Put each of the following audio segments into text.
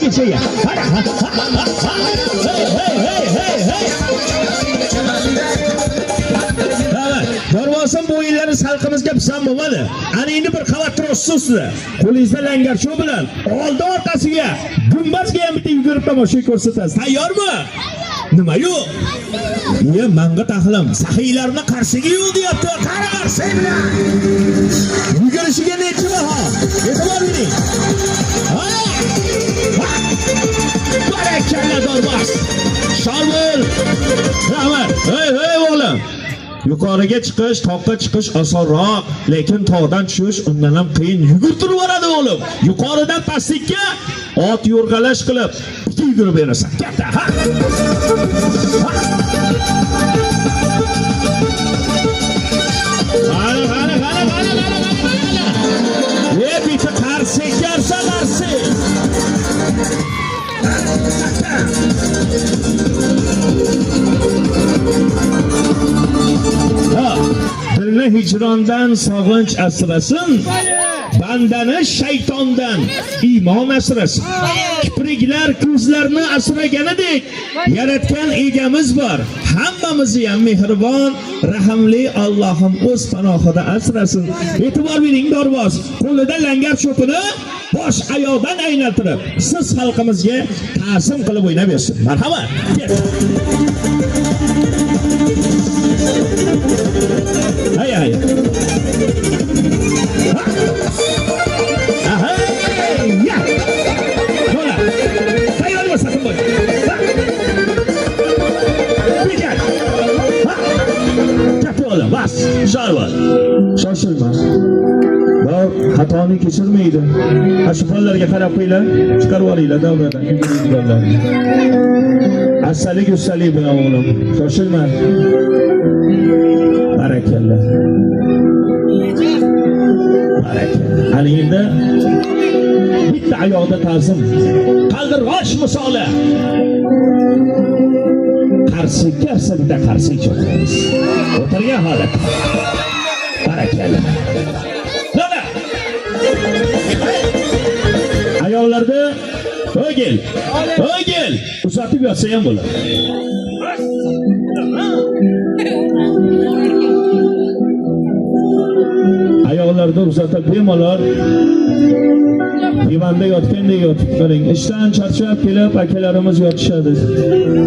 kechaga. Hey. Darvoza bo'yinlari salqimizga pisam bo'lmadi. Ana endi bir qavat turibsiz ustida. Qo'lingizda langarcho bilan oldi orqasiga gumbazga ham bitta yugurib tomosha ko'rsatasiz. Tayyormi? Nima yo'q? Menga taxlim sahiylarni qarsiga yo'q deyapti. Qara sen bilan. Yugurishiga necha baho? E'tibor bering. Barakalla Dorboz. Sholmul. Rahmat. Hey o'g'lim. Yuqoriga chiqish, toqqa chiqish osonroq, lekin tog'dan tushish undan ham qiyin. Yugurtirib yuboradi o'g'lim. Yuqoridan pastlikka ot yo'rg'alash qilib, yugurib berasan. Katta, ha. Bitta qarsi ekarsan, qarsi. Dilni hijrondan sog'inch asrasin, bandani shaytondan iymon asrasin. Kipriklar ko'zlarni asraganidek yaratgan egamiz bor. Hammamizni ham mehribon, rahimli Allohim o'z panohida asrasin. E'tibor bering Dorboz, qo'lida langar cho'pini bosh oyoqdan aylantirib, siz xalqimizga ta'zim qilib o'ynab bersin. Marhamat. Hay. Ya. Hola. Tayyor bo'lsin bo'y. Bijan. Kapola, bas. Jarval. Shoshilma. Bak, xatoni kechirmaydi. Ashpollarga qarab qo'yinglar, chiqarib olinglar davradan. Asalik bilan o'g'lim. Shoshilma. Barakalla. Hali endi bitta oyoqda ta'zim. Qaldirg'och misoli. Qarsi bitta qarsi cho'qamiz. O'tirgan holat. Barakalla. Mana. Ayollarda o'gil. Uzatib yotsa ham bo'ladi. Ayollarda uzatib bemalol divanda yotgandek yotib qoling. Ishdan charchab kelib akalarimiz yotishadi.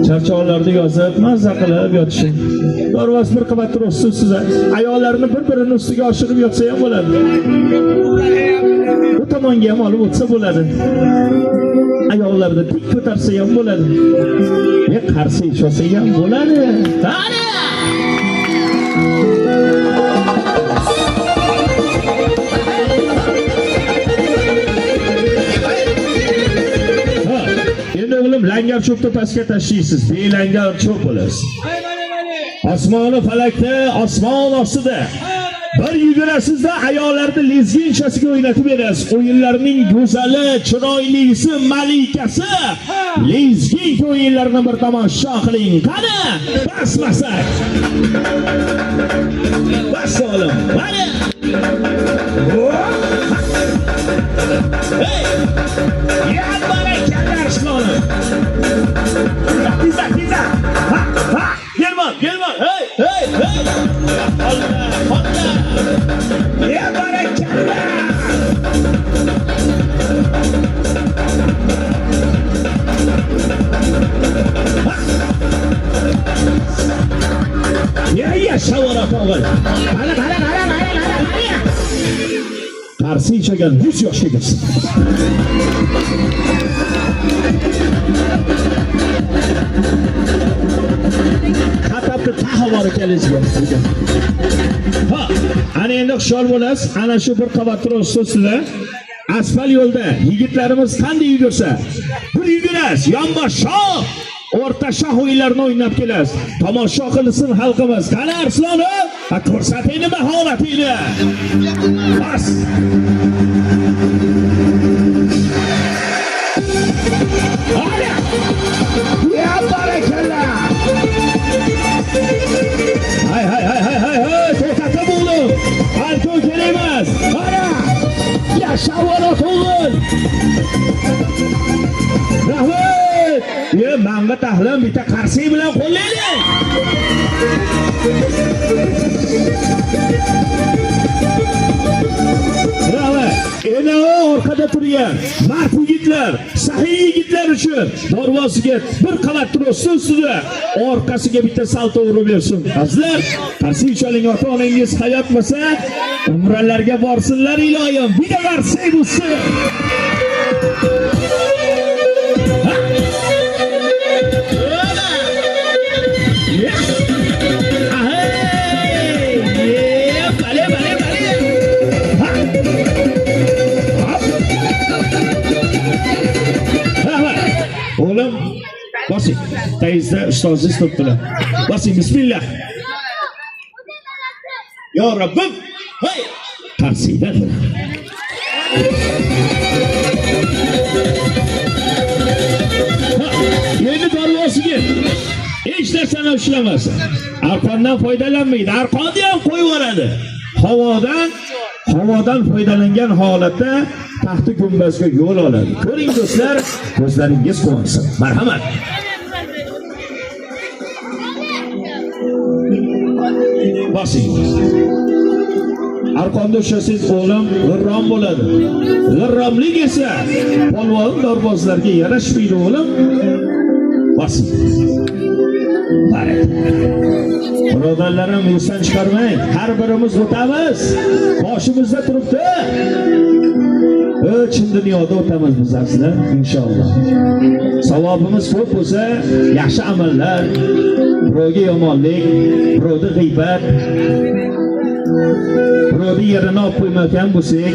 Charchoqlarni yozib, mazza qilib yotishing. Dorvoz bir qavat turibsiz siz. Ayollarni bir-birini ustiga oshirib yotsa ham bo'ladi. Bu tomonga ham olib o'tsa bo'ladi. Ayollarni tik ko'tarsa ham bo'ladi. Qarsi ichsa ham bo'ladi. Qani! Langar cho'pni pastga tashlaysiz, belangar cho'p bo'lasiz. Osmoni falakda, osmon ostida. Bir yugurasizda ayollarni lezginchasiga o'ynatib berasiz. O'yinlarning go'zali, chiroylisi, malikasi. Lezgin o'yinlarni bir tomosha qiling. Qani? Basmasak. Bas olim. Qani? Hey! Ya barakallar shlonim. Tiza. Ha. Gelman. Hey. Allah. Ya barakallar. Ya shavara tog'il. Mana. Qarsi ichagan 100 yoshga kirsin. Xatabni tahavori kelishgan. Ha, ana endi xushol bo'lasiz. Ana shu bir qavat turibsiz sizlar. Asfalt yo'lda yigitlarimiz qanday yugursa, bir yugurasiz, yonbosh shoh, o'rta shoh o'yinlarini o'ynab kelasiz. Tomosha qilsin xalqimiz. Qani Arslonov, ko'rsating mahoratingni. Bas. Ya barakallah. Hay. To'xtatib bo'ling. Alkol kerak emas. Qara. Ya shavara to'g'il. Manga tahlim bitta qarsi bilan qo'llaylik. Bravo. Ena orqada turgan mard yigitlar, sahiy yigitlar uchun darvozasiga bir qavat tursa ustida orqasiga bitta salto urib bersin. Azizlar, qarsi uchaling ota-onangiz hayot bo'lsa, umralarga borsinlar iloyim. Bitta qarsi bo'lsin. Oğlum, basın. Teyze, ustazı tuttular. Basın, bismillah. Ya Rabbim, hey! Tarsiyden. Yeni darvası gel. Hiç de sana uçlamazsın. Arkandan faydalanmaydı. Arkandan ham koyu varadı. Havadan foydalangan holatda taxti gumbazga yo'l oladi. Ko'ring do'stlar, ko'zlaringiz quvonsin. Marhamat. Basing. Arqonda ushlasangiz o'g'lim g'irrom bo'ladi. G'irromlik esa polvon dorbozlarga yarashmaydi o'g'lim. Basing. Birodarlarim, yurtdan chiqarmang. Har birimiz o'tamiz. Boshimizda turibdi. Chin dunyoda o'tamiz biz azizlar, inshaalloh. Savobimiz ko'p bo'lsa, yaxshi amallar, birovga yomonlik, birovga g'iybat, birovga yerini olib qo'ymagan bo'lsak,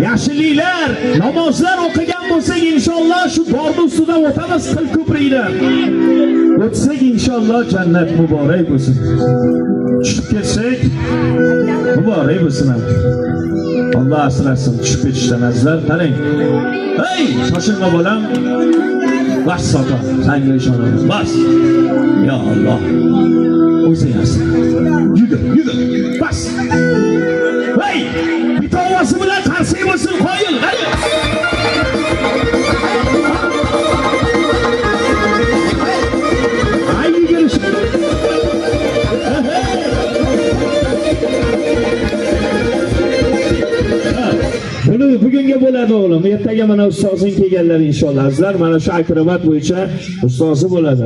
yaxshiliklar, namozlar o'qigan bo'lsak, inshaalloh shu bordi ustidan o'tamiz qil ko'prikdan. O'tsak inshaalloh jannat muborak bo'lsin. Tushib ketsak muborak bo'lsin. Allah asrasin tushib ketishdan azizlar. Qarang. Hey, shoshilma bolam. Bas sota, senga ishonaman. Bas. Ya Allah. O'zing asra. Yugur. Bas. Hey, bitta ovozi bilan qarshi bo'lsin, qo'yil. Hadi. Bugunga bo'ladi o'g'lim. Ertaga mana ustozing kelganlar inshaalloh. Azizlar, mana shu akrobat bo'yicha ustozi bo'ladi.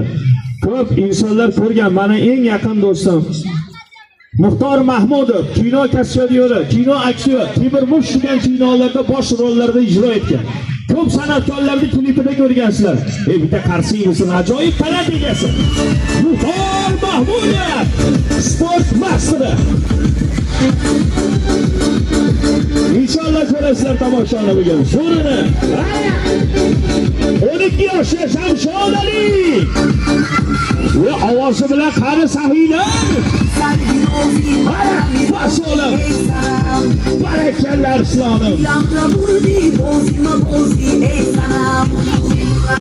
Ko'p insonlar ko'rgan, mana eng yaqin do'stim Muxtor Mahmudov, kino kasbiyori, kino aktyor, Temur Mush degan kinolarda bosh rollarda ijro etgan. Ko'p san'atkorlarni klipida ko'rgansizlar. Bitta qarsingizni ajoyib talant egasi. Muxtor Mahmudov, sport masteri. İnşallah ko'rasizlar tomoshani bugun. So'rini 12 yoshli Shamshod Ali va ovozi bilan qari sahiylar. Masolam. Barakallar islonim.